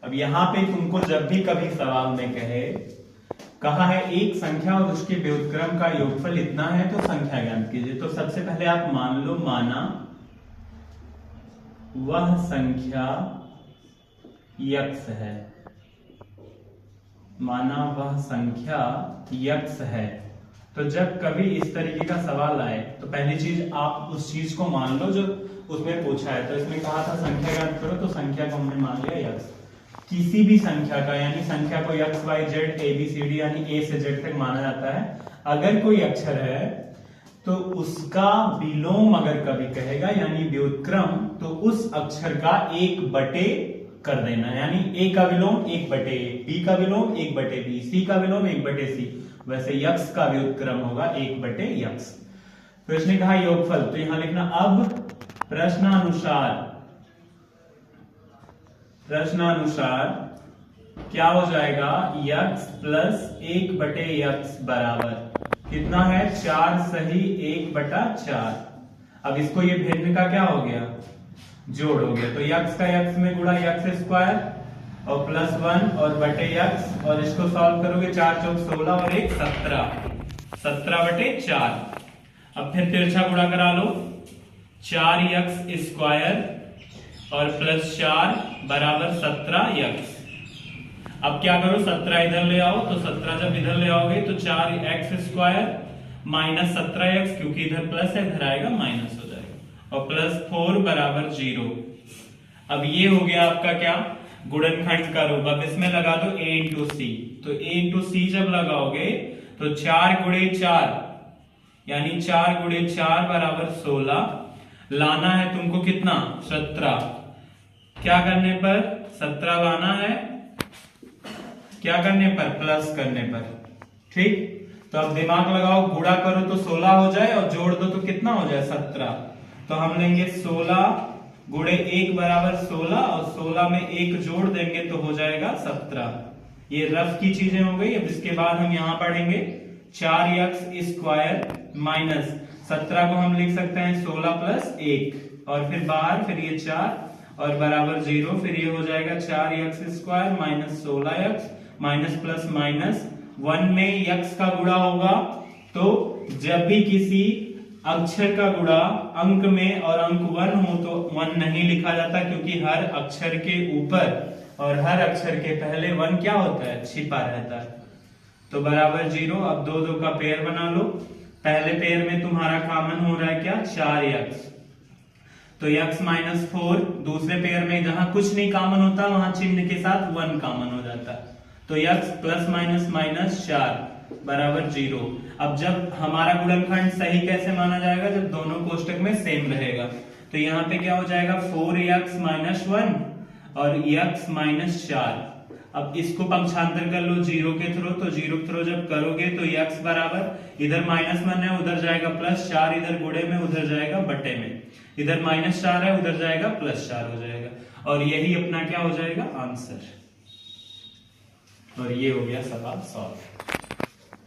अब यहाँ पे तुमको जब भी कभी सवाल में कहा है एक संख्या और उसके व्युत्क्रम का योगफल इतना है तो संख्या ज्ञात कीजिए। तो सबसे पहले आप मान लो माना वह संख्या यक्स है, माना वह संख्या यक्स है। तो जब कभी इस तरीके का सवाल आए तो पहली चीज आप उस चीज को मान लो जो उसमें पूछा है। तो इसमें कहा था संख्या ज्ञात करो, तो संख्या को हमने मान लिया यक्स। किसी भी संख्या का यानी संख्या को X Y Z A B C D यानी ए से जेड तक माना जाता है। अगर कोई अक्षर है तो उसका विलोम अगर कभी कहेगा यानी व्युत्क्रम, तो उस अक्षर का 1/, कर देना। यानी ए का विलोम 1/a, बी का विलोम 1/b, सी का विलोम 1/c। वैसे यक्स का व्युत्क्रम होगा 1/यक्स। तो इसने कहा योगफल, तो यहां लिखना अब प्रश्नानुसार क्या हो जाएगा, यक्स प्लस 1/यक्स बराबर कितना है 4 सही 1/4। अब इसको ये भिन्न का क्या हो गया, जोड़ हो गया। तो यक्स का यक्स में गुणा यक्स स्क्वायर और प्लस 1 और बटे यक्स, और इसको सॉल्व करोगे 4 चौक 16 और 1 17, 17/4। अब फिर तिरछा गुणा करा लो, 4x स्क्वायर और प्लस 4 बराबर 17x। अब क्या करो, 17 इधर ले आओ, तो 17 जब इधर ले आओगे तो 4x स्क्वायर माइनस 17x, क्योंकि इधर प्लस है इधर आएगा माइनस हो जाएगा, और प्लस 4 बराबर 0। अब ये हो गया आपका क्या, गुणनखंड का रूप। अब इसमें लगा दो a इंटू सी। तो a इंटू सी जब लगाओगे तो 4 गुणे 4 यानी 4 गुणे 4 बराबर 16। लाना है तुमको कितना, 17। क्या करने पर 17 लाना है, क्या करने पर, प्लस करने पर। ठीक, तो अब दिमाग लगाओ, गुणा करो तो 16 हो जाए और जोड़ दो तो कितना हो जाए 17। तो हम लेंगे 16 गुणे 1 बराबर 16 और 16 में 1 जोड़ देंगे तो हो जाएगा 17। ये रफ की चीजें हो गई। अब इसके बाद हम यहां पढ़ेंगे 4x स्क्वायर माइनस 17 को हम लिख सकते हैं 16 प्लस 1 और फिर बाहर, फिर ये 4 और बराबर 0। फिर ये हो जाएगा 4x square minus 16x minus plus minus 1 में x का गुणा होगा। तो जब भी किसी अक्षर का गुणा अंक में और अंक 1 हो तो 1 नहीं लिखा जाता, क्योंकि हर अक्षर के ऊपर और हर अक्षर के पहले 1 क्या होता है, छिपा रहता है। तो बराबर 0। अब 2 2 का पेयर बना लो। पहले पेयर में तुम्हारा कॉमन हो रहा है क्या, 4x, तो x माइनस 4। दूसरे पेयर में जहां कुछ नहीं कॉमन होता वहां चिन्ह के साथ 1 कॉमन हो जाता है। तो x प्लस माइनस माइनस 4 बराबर 0। अब जब हमारा गुणनखंड सही कैसे माना जाएगा, जब दोनों कोष्टक में सेम रहेगा। तो यहाँ पे क्या हो जाएगा 4x माइनस 1 और x माइनस 4। अब इसको पंक्षांतर कर लो 0 के थ्रू। तो 0 के थ्रू जब करोगे तो x बराबर, इधर माइनस 1 है उधर जाएगा प्लस 4, इधर गुणे में उधर जाएगा बटे में, इधर माइनस 4 है उधर जाएगा प्लस 4 हो जाएगा। और यही अपना क्या हो जाएगा, आंसर। और ये हो गया सवाल सॉल्व।